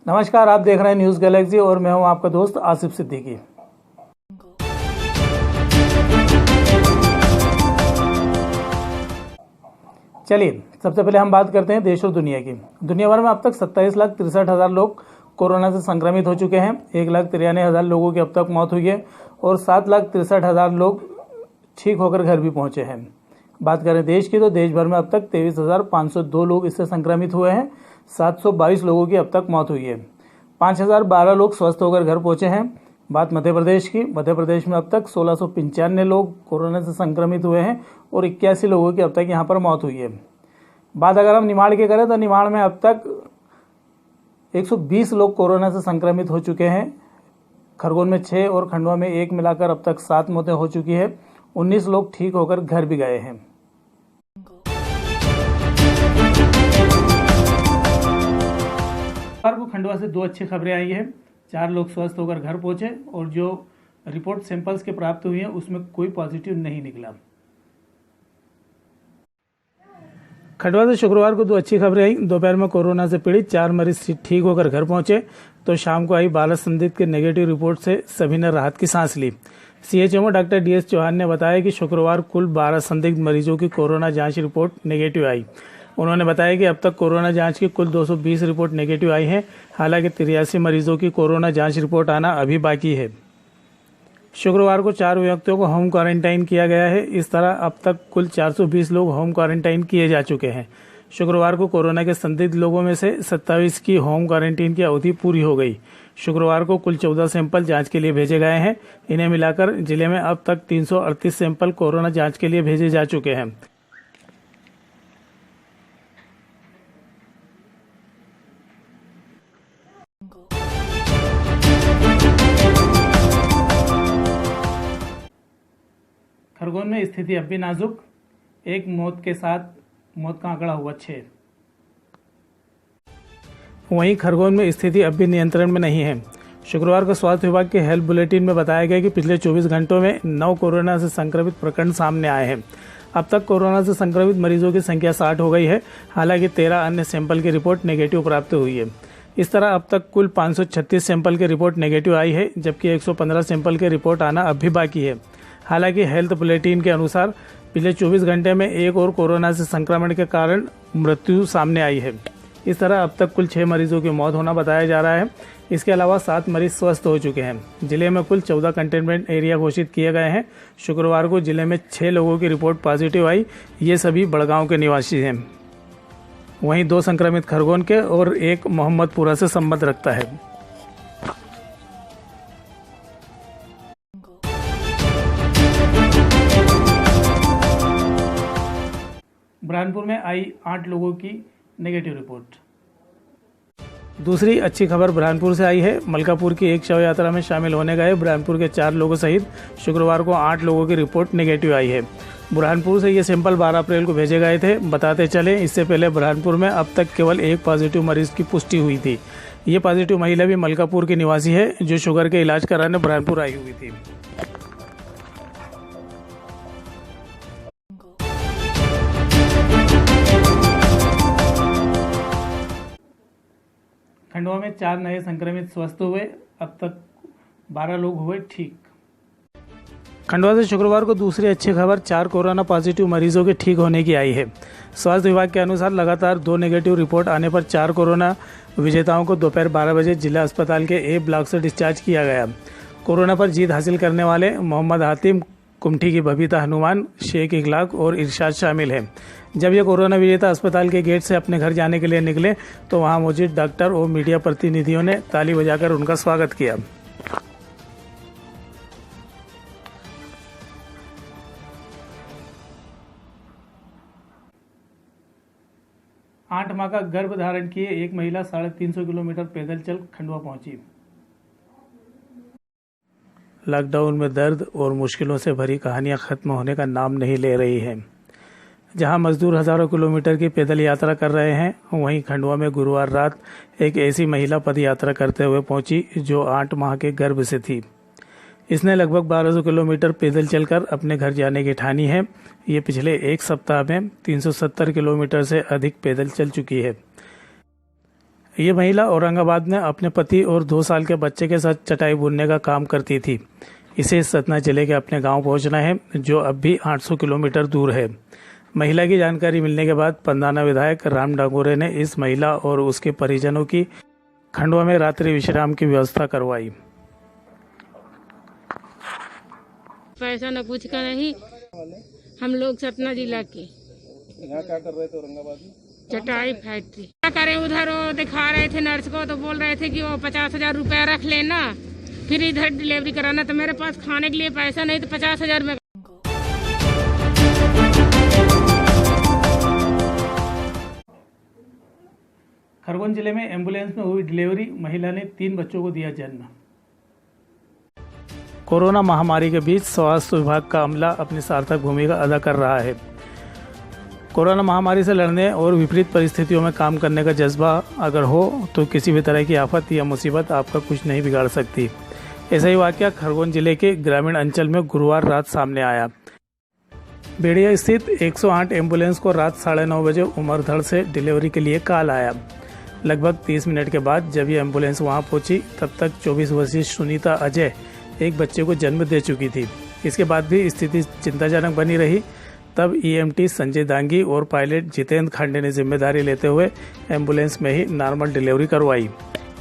नमस्कार, आप देख रहे हैं न्यूज़ गैलेक्सी और मैं हूं आपका दोस्त आसिफ सिद्दीकी। चलिए सबसे पहले हम बात करते हैं देश और दुनिया की। दुनिया भर में अब तक 27,63,000 लोग कोरोना से संक्रमित हो चुके हैं। 1,93,000 लोगों की अब तक मौत हुई है और 7,63,000 लोग ठीक होकर घर भी पहुंचे हैं। बात करें देश की तो देश भर में अब तक 23,502 लोग इससे संक्रमित हुए हैं। 722 लोगों की अब तक मौत हुई है। 5,012 लोग स्वस्थ होकर घर पहुंचे हैं। बात मध्य प्रदेश की, मध्य प्रदेश में अब तक 1,695 लोग कोरोना से संक्रमित हुए हैं और 81 लोगों की अब तक यहां पर मौत हुई है। बात अगर हम निमाड़ की करें तो निमाड़ में अब तक 120 लोग कोरोना से संक्रमित हो चुके हैं। खरगोन में 6 और खंडवा में 1 मिलाकर अब तक 7 मौतें हो चुकी है। 19 लोग ठीक होकर घर भी गए हैं। को खंडवा से 2 अच्छी खबरें आई है। 4 लोग स्वस्थ होकर घर पहुंचे और जो रिपोर्ट सैंपल्स के प्राप्त हुई है उसमें कोई पॉजिटिव नहीं निकला। खंडवा से शुक्रवार को 2 अच्छी खबरें आई। दोपहर में कोरोना से पीड़ित 4 मरीज ठीक होकर घर पहुंचे तो शाम को आई 12 संदिग्ध के नेगेटिव रिपोर्ट से सभी ने राहत की सांस ली। सीएचएमओ डॉक्टर डीएस चौहान ने बताया कि शुक्रवार कुल 12 संदिग्ध मरीजों की कोरोना जांच रिपोर्ट नेगेटिव आई। उन्होंने बताया कि अब तक कोरोना जांच की कुल 220 रिपोर्ट नेगेटिव आई है। हालांकि 83 मरीजों की कोरोना जांच रिपोर्ट आना अभी बाकी है। शुक्रवार को 4 व्यक्तियों को होम क्वारंटाइन किया गया है। इस तरह अब तक कुल 420 लोग होम क्वारंटाइन किए जा चुके हैं। शुक्रवार को कोरोना के संदिग्ध लोगों में से 27 की होम क्वारंटीन की अवधि पूरी हो गई। शुक्रवार को कुल 14 सैंपल जांच के लिए भेजे गए हैं। इन्हें मिलाकर जिले में अब तक 338 सैंपल कोरोना जांच के लिए भेजे जा चुके हैं। खरगोन में स्थिति अब भी नाजुक, 1 मौत के साथ मौत का आंकड़ा हुआ 6। वहीं खरगोन में स्थिति अब भी नियंत्रण में नहीं है। शुक्रवार को स्वास्थ्य विभाग के हेल्थ बुलेटिन में बताया गया कि पिछले 24 घंटों में 9 कोरोना से संक्रमित प्रकरण सामने आए हैं। अब तक कोरोना से संक्रमित मरीजों की संख्या 60 हो गई है। हालांकि 13 अन्य सैंपल की रिपोर्ट नेगेटिव प्राप्त हुई है। इस तरह अब तक कुल 536 सैंपल की रिपोर्ट नेगेटिव आई है, जबकि 115 सैंपल की रिपोर्ट आना अब भी बाकी है। हालांकि हेल्थ बुलेटिन के अनुसार पिछले 24 घंटे में एक और कोरोना से संक्रमण के कारण मृत्यु सामने आई है। इस तरह अब तक कुल 6 मरीजों की मौत होना बताया जा रहा है। इसके अलावा 7 मरीज स्वस्थ हो चुके हैं। जिले में कुल 14 कंटेनमेंट एरिया घोषित किए गए हैं। शुक्रवार को जिले में 6 लोगों की रिपोर्ट पॉजिटिव आई। ये सभी बड़गांव के निवासी हैं। वहीं 2 संक्रमित खरगोन के और 1 मोहम्मदपुरा से संबंध रखता है। बुरहानपुर में आई 8 लोगों की नेगेटिव रिपोर्ट। दूसरी अच्छी खबर बुरहानपुर से आई है। मलकापुर की एक शव यात्रा में शामिल होने गए बुरहानपुर के 4 लोगों सहित शुक्रवार को 8 लोगों की रिपोर्ट नेगेटिव आई है। बुरहानपुर से ये सैंपल 12 अप्रैल को भेजे गए थे। बताते चले, इससे पहले बुरहानपुर में अब तक केवल 1 पॉजिटिव मरीज की पुष्टि हुई थी। ये पॉजिटिव महिला भी मलकापुर की निवासी है, जो शुगर के इलाज कराने बुरहानपुर आई हुई थी। खंडवा में 4 नए संक्रमित स्वस्थ हुए। अब तक 12 लोग हुए ठीक। खंडवा से शुक्रवार को दूसरी अच्छी खबर 4 कोरोना पॉजिटिव मरीजों के ठीक होने की आई है। स्वास्थ्य विभाग के अनुसार लगातार 2 नेगेटिव रिपोर्ट आने पर 4 कोरोना विजेताओं को दोपहर 12 बजे जिला अस्पताल के ए ब्लॉक से डिस्चार्ज किया गया। कोरोना पर जीत हासिल करने वाले मोहम्मद हातिम, कुमठी की बबीता हनुमान, शेख इखलाक और इरशाद शामिल हैं। जब ये कोरोना विजेता अस्पताल के गेट से अपने घर जाने के लिए निकले तो वहां मौजूद डॉक्टर और मीडिया प्रतिनिधियों ने ताली बजाकर उनका स्वागत किया। आठ माह का गर्भ धारण किए एक महिला 350 किलोमीटर पैदल चल खंडवा पहुंची। लॉकडाउन में दर्द और मुश्किलों से भरी कहानियां खत्म होने का नाम नहीं ले रही हैं। जहां मजदूर हजारों किलोमीटर की पैदल यात्रा कर रहे हैं, वहीं खंडवा में गुरुवार रात एक ऐसी महिला पद यात्रा करते हुए पहुंची जो 8 माह के गर्भ से थी। इसने लगभग 1200 किलोमीटर पैदल चलकर अपने घर जाने की ठानी है। ये पिछले 1 सप्ताह में 370 किलोमीटर से अधिक पैदल चल चुकी है। ये महिला औरंगाबाद में अपने पति और 2 साल के बच्चे के साथ चटाई बुनने का काम करती थी। इसे सतना जिले के अपने गांव पहुंचना है, जो अब भी 800 किलोमीटर दूर है। महिला की जानकारी मिलने के बाद पंधाना विधायक राम डांगोरे ने इस महिला और उसके परिजनों की खंडवा में रात्रि विश्राम की व्यवस्था करवाई। पैसा न कुछ का नहीं, हम लोग सतना जिला के। यहाँ क्या कर रहे थे औरंगाबाद में? चटाई फैक्ट्री क्या करें, उधर वो दिखा रहे थे नर्स को, तो बोल रहे थे कि वो 50,000 रुपया रख लेना, फिर इधर डिलीवरी कराना। तो मेरे पास खाने के लिए पैसा नहीं, तो 50,000 में। खरगोन जिले में एम्बुलेंस में हुई डिलीवरी, महिला ने 3 बच्चों को दिया जन्म। कोरोना महामारी के बीच स्वास्थ्य विभाग का अमला अपनी सार्थक भूमिका अदा कर रहा है। कोरोना महामारी से लड़ने और विपरीत परिस्थितियों में काम करने का जज्बा अगर हो तो किसी भी तरह की आफत या मुसीबत आपका कुछ नहीं बिगाड़ सकती। ऐसा ही वाकया खरगोन जिले के ग्रामीण अंचल में गुरुवार रात सामने आया। बेड़िया स्थित 108 एम्बुलेंस को रात 9:30 बजे उमरधड़ से डिलीवरी के लिए कॉल आया। लगभग 30 मिनट के बाद जब ये एम्बुलेंस वहां पहुंची, तब तक 24 वर्षीय सुनीता अजय एक बच्चे को जन्म दे चुकी थी। इसके बाद भी स्थिति चिंताजनक बनी रही। तब ईएमटी संजय दांगी और पायलट जितेंद्र खांडे ने जिम्मेदारी लेते हुए एम्बुलेंस में ही नॉर्मल डिलीवरी करवाई।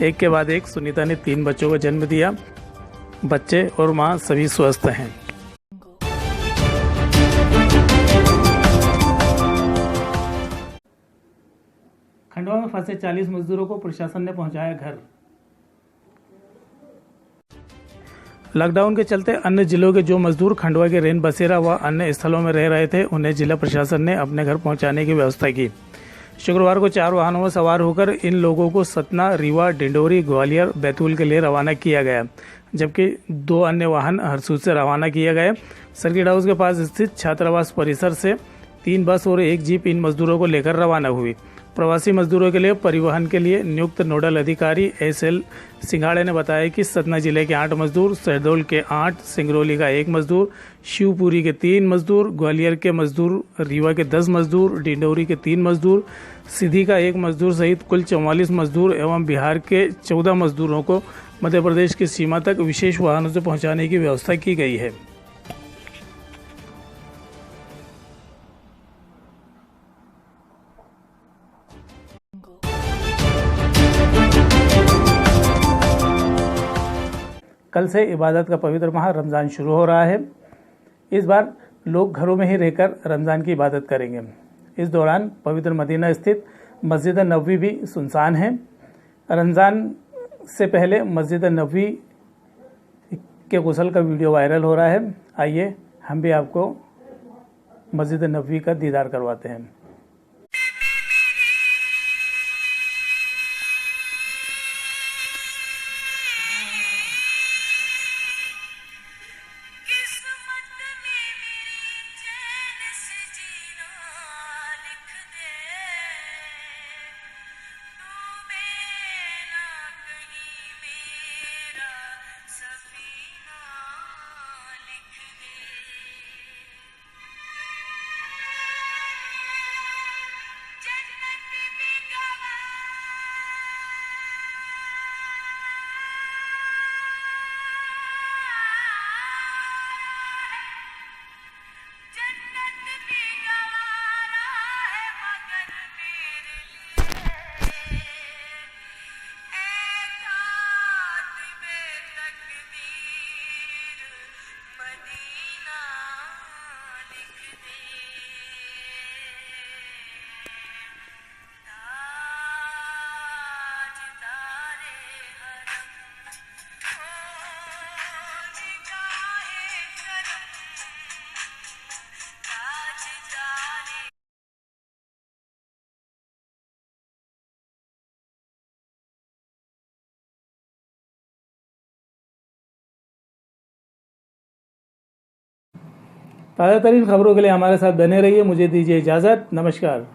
एक के बाद एक सुनीता ने 3 बच्चों को जन्म दिया। बच्चे और मां सभी स्वस्थ हैं। खंडवा में फंसे 40 मजदूरों को प्रशासन ने पहुंचाया घर। लॉकडाउन के चलते अन्य जिलों के जो मजदूर खंडवा के रेन बसेरा व अन्य स्थलों में रह रहे थे, उन्हें जिला प्रशासन ने अपने घर पहुंचाने की व्यवस्था की। शुक्रवार को 4 वाहनों में सवार होकर इन लोगों को सतना, रीवा, डिंडोरी, ग्वालियर, बैतूल के लिए रवाना किया गया, जबकि 2 अन्य वाहन हरसूद से रवाना किए गए। सर्किट हाउस के पास स्थित छात्रावास परिसर से 3 बस और 1 जीप इन मजदूरों को लेकर रवाना हुई। प्रवासी मजदूरों के लिए परिवहन के लिए नियुक्त नोडल अधिकारी SL सिंघाड़े ने बताया कि सतना जिले के 8 मजदूर, शहडोल के 8, सिंगरौली का 1 मजदूर, शिवपुरी के 3 मजदूर, ग्वालियर के मजदूर, रीवा के 10 मजदूर, डिंडौरी के 3 मजदूर, सीधी का 1 मजदूर सहित कुल 44 मजदूर एवं बिहार के 14 मजदूरों को मध्य प्रदेश की सीमा तक विशेष वाहनों से पहुँचाने की व्यवस्था की गई है। कल से इबादत का पवित्र माह रमज़ान शुरू हो रहा है। इस बार लोग घरों में ही रहकर रमज़ान की इबादत करेंगे। इस दौरान पवित्र मदीना स्थित मस्जिद नबवी भी सुनसान है। रमज़ान से पहले मस्जिद नबवी के गुस्ल का वीडियो वायरल हो रहा है। आइए हम भी आपको मस्जिद नबवी का दीदार करवाते हैं। ताज़ा तरीन खबरों के लिए हमारे साथ बने रहिए। मुझे दीजिए इजाज़त। नमस्कार।